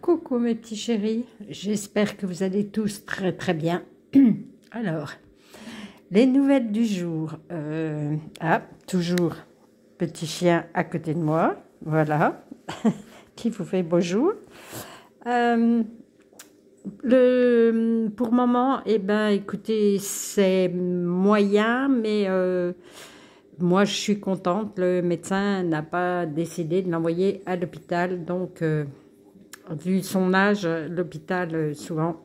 Coucou mes petits chéris, j'espère que vous allez tous très très bien. Alors, les nouvelles du jour. Toujours petit chien à côté de moi, voilà, qui vous fait bonjour. Pour le moment, eh ben, écoutez, c'est moyen, mais moi je suis contente. Le médecin n'a pas décidé de l'envoyer à l'hôpital, donc vu son âge, l'hôpital souvent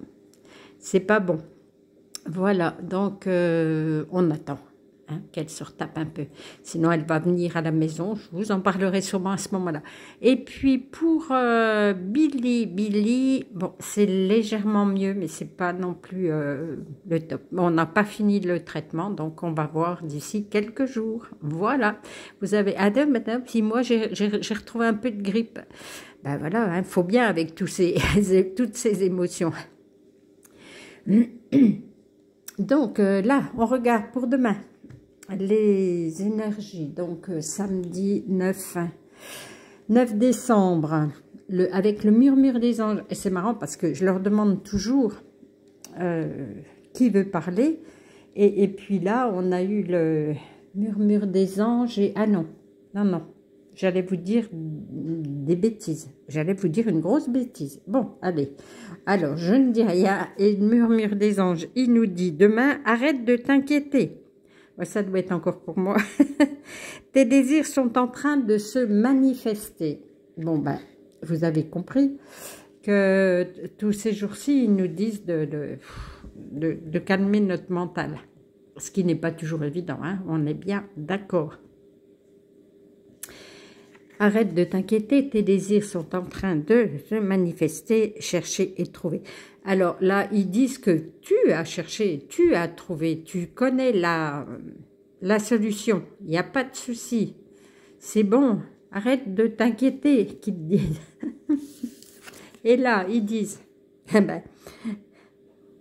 c'est pas bon. Voilà, donc on attend qu'elle se retape un peu. Sinon, elle va venir à la maison. Je vous en parlerai sûrement à ce moment-là. Et puis, pour Billy, bon, c'est légèrement mieux, mais c'est pas non plus le top. Bon, on n'a pas fini le traitement, donc on va voir d'ici quelques jours. Voilà. Vous avez... Adam, madame, si moi, j'ai retrouvé un peu de grippe. Ben voilà, faut bien avec toutes ces émotions. Donc, là, on regarde pour demain. Les énergies, donc samedi 9 décembre, avec le murmure des anges, et c'est marrant parce que je leur demande toujours qui veut parler, et puis là on a eu le murmure des anges, et non, j'allais vous dire des bêtises, j'allais vous dire une grosse bêtise. Bon, allez, alors je ne dis rien, et le murmure des anges, il nous dit demain, arrête de t'inquiéter. Ça doit être encore pour moi. Tes désirs sont en train de se manifester. Bon, ben, vous avez compris que tous ces jours-ci, ils nous disent de calmer notre mental. Ce qui n'est pas toujours évident, hein, on est bien d'accord. Arrête de t'inquiéter, tes désirs sont en train de se manifester, chercher et trouver. Alors là, ils disent que tu as cherché, tu as trouvé, tu connais la solution, il n'y a pas de souci. C'est bon, arrête de t'inquiéter, qu'ils te disent. Et là, ils disent, eh ben,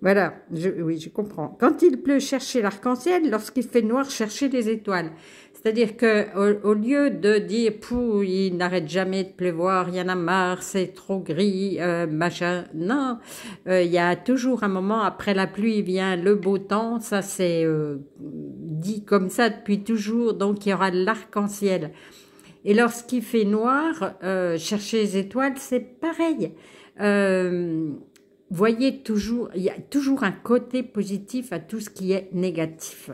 voilà, oui, je comprends. Quand il pleut, chercher l'arc-en-ciel, lorsqu'il fait noir, chercher les étoiles. C'est-à-dire qu'au lieu de dire « Pouh, il n'arrête jamais de pleuvoir, il y en a marre, c'est trop gris, machin », non, il y a toujours un moment, après la pluie vient le beau temps, ça c'est dit comme ça depuis toujours, donc il y aura l'arc-en-ciel. Et lorsqu'il fait noir, chercher les étoiles, c'est pareil. Voyez toujours, il y a toujours un côté positif à tout ce qui est négatif.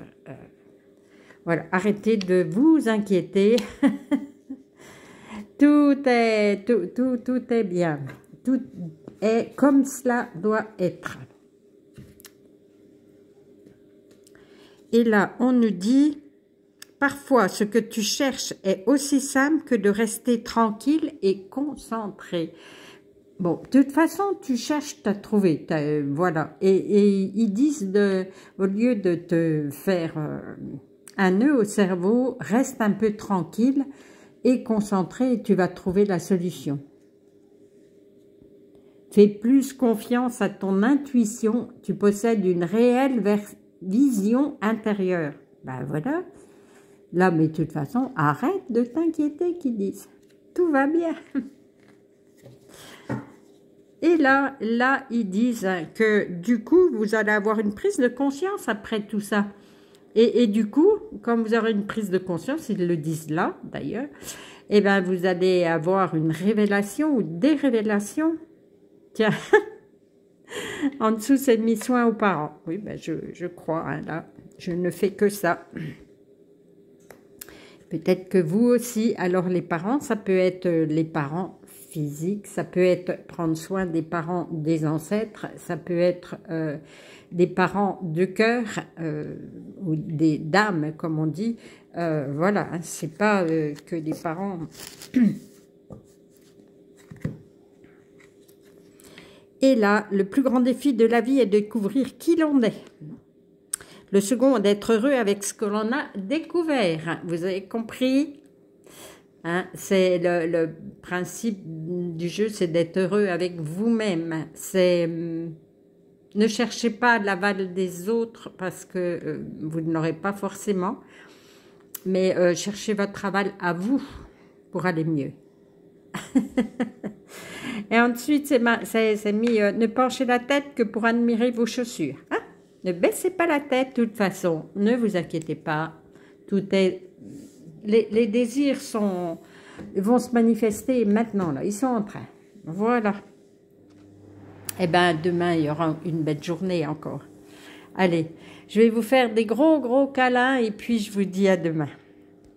Voilà, arrêtez de vous inquiéter. Tout est bien. Tout est comme cela doit être. Et là, on nous dit, parfois, ce que tu cherches est aussi simple que de rester tranquille et concentré. Bon, de toute façon, tu cherches, tu as trouvé, voilà. Et ils disent, au lieu de te faire un nœud au cerveau, reste un peu tranquille et concentré et tu vas trouver la solution. Fais plus confiance à ton intuition, tu possèdes une réelle vision intérieure. Ben voilà. Là, mais de toute façon, arrête de t'inquiéter, qu'ils disent. Tout va bien. Et là, ils disent que du coup, vous allez avoir une prise de conscience après tout ça. Et du coup, comme vous aurez une prise de conscience, ils le disent là, d'ailleurs, eh bien, vous allez avoir une révélation ou des révélations. Tiens, en dessous, c'est mis soin aux parents. Oui, ben, je crois, hein, là, je ne fais que ça. Peut-être que vous aussi, alors les parents, ça peut être les parents physiques, ça peut être prendre soin des parents des ancêtres, ça peut être des parents de cœur ou des dames, comme on dit. Voilà, hein, c'est pas que des parents. Et là, le plus grand défi de la vie est de découvrir qui l'on est. Le second, d'être heureux avec ce que l'on a découvert. Vous avez compris? Hein, c'est le principe du jeu, c'est d'être heureux avec vous-même. C'est ne cherchez pas l'aval des autres parce que vous ne l'aurez pas forcément, mais cherchez votre aval à vous pour aller mieux. Et ensuite, c'est mis ne penchez la tête que pour admirer vos chaussures. Hein? Ne baissez pas la tête, de toute façon. Ne vous inquiétez pas. Tout est... Les désirs vont se manifester maintenant, là. Ils sont en train. Voilà. Eh bien, demain, il y aura une belle journée encore. Allez, je vais vous faire des gros câlins et puis je vous dis à demain.